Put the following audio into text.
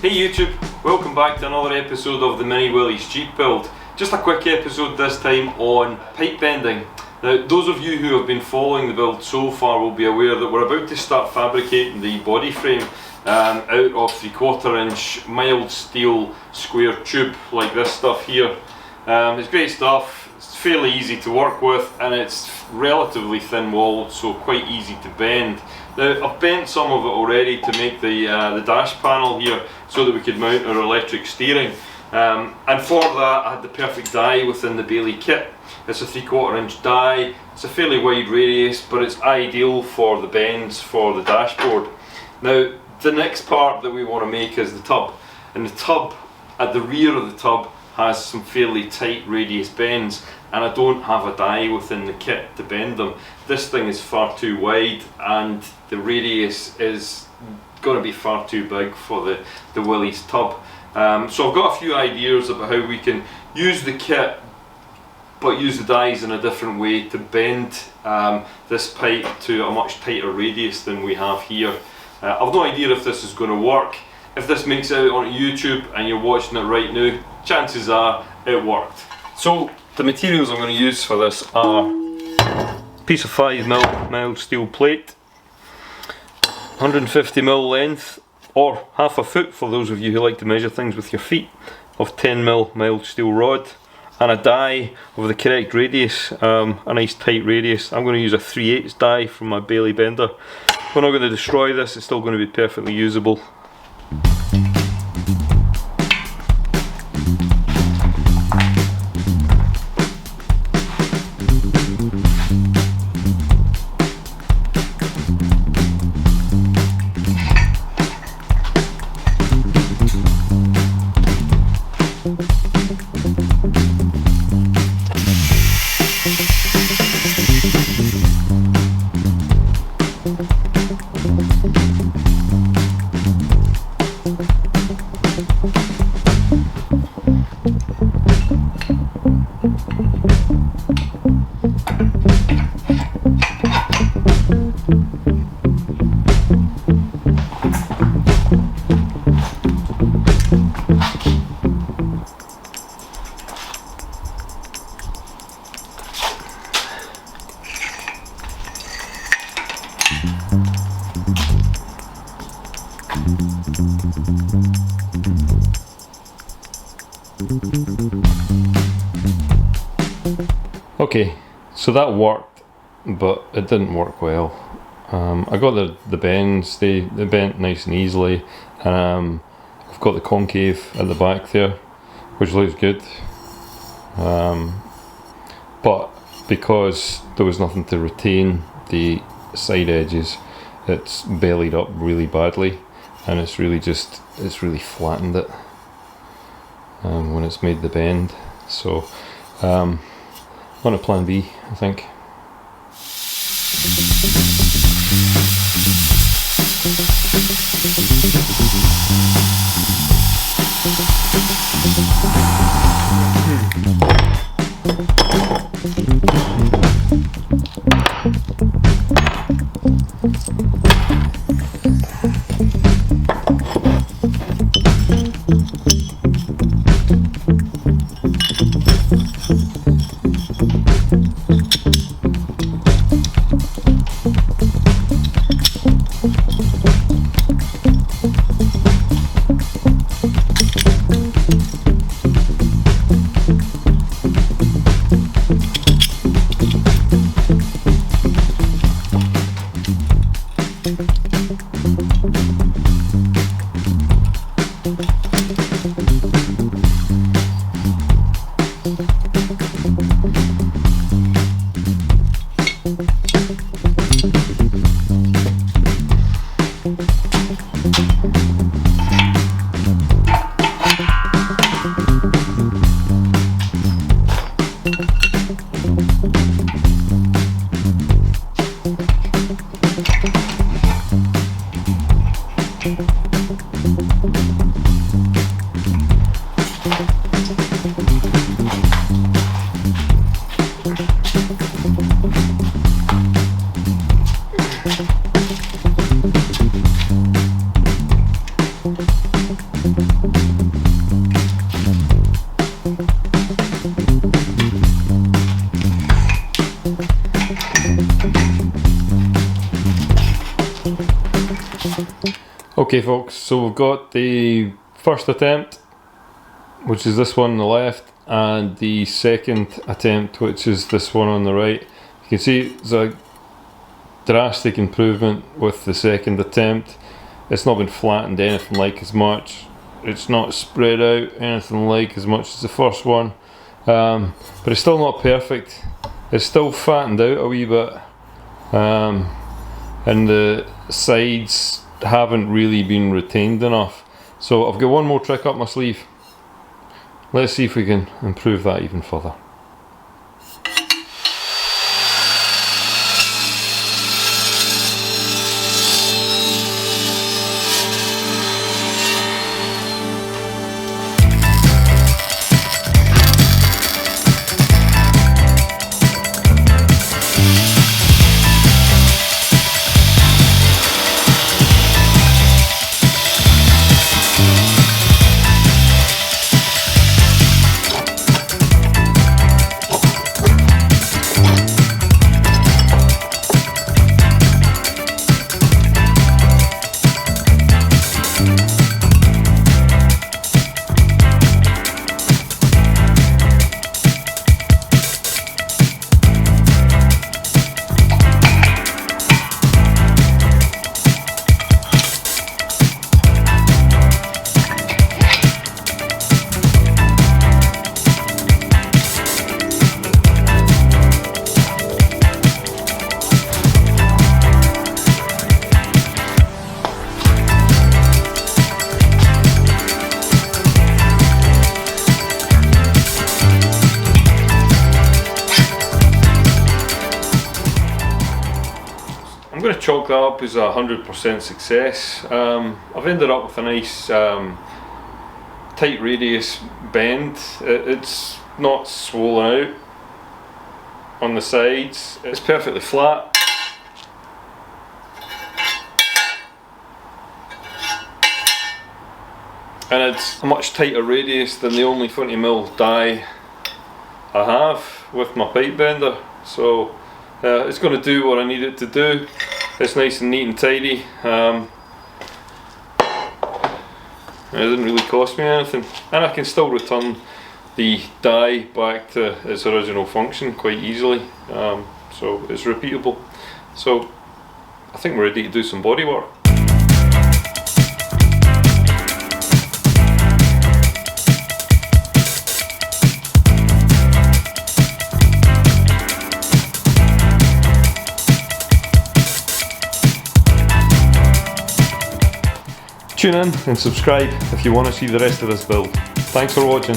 Hey YouTube, welcome back to another episode of the Mini Willys Jeep build. Just a quick episode this time on pipe bending. Now, those of you who have been following the build so far will be aware that we're about to start fabricating the body frame out of 3/4 inch mild steel square tube like this stuff here. It's great stuff, it's fairly easy to work with, and it's relatively thin walled, so quite easy to bend. Now, I've bent some of it already to make the dash panel here so that we could mount our electric steering. And for that I had the perfect die within the Bailey kit. It's a 3/4 inch die, it's a fairly wide radius, but it's ideal for the bends for the dashboard. Now, the next part that we want to make is the tub. And the tub, at the rear of the tub, has some fairly tight radius bends, and I don't have a die within the kit to bend them. This thing is far too wide and the radius is going to be far too big for the Willys tub. So I've got a few ideas about how we can use the kit but use the dies in a different way to bend this pipe to a much tighter radius than we have here. I've no idea if this is going to work. If this makes it out on YouTube and you're watching it right now, chances are it worked. So the materials I'm going to use for this are a piece of 5mm mild steel plate, 150mm length, or half a foot for those of you who like to measure things with your feet, of 10mm mild steel rod, and a die of the correct radius, a nice tight radius. I'm going to use a 3/8 die from my Bailey bender. We're not going to destroy this, it's still going to be perfectly usable. Okay, so that worked, but it didn't work well. I got the bends, they bent nice and easily, and I've got the concave at the back there, which looks good. But because there was nothing to retain the side edges, it's bellied up really badly, and it's really flattened it when it's made the bend. So on a plan B, I think. Okay folks, so we've got the first attempt, which is this one on the left, and the second attempt, which is this one on the right. You can see there's a drastic improvement with the second attempt. It's not been flattened anything like as much. It's not spread out anything like as much as the first one. But it's still not perfect. It's still fattened out a wee bit. And the sides haven't really been retained enough. So I've got one more trick up my sleeve. Let's see if we can improve that even further. I'm going to chalk that up as 100% success. I've ended up with a nice tight radius bend. It's not swollen out on the sides. It's perfectly flat. And it's a much tighter radius than the only 20mm die I have with my pipe bender. So it's going to do what I need it to do. It's nice and neat and tidy. It didn't really cost me anything, and I can still return the die back to its original function quite easily. So it's repeatable. So I think we're ready to do some bodywork. Tune in and subscribe if you want to see the rest of this build. Thanks for watching.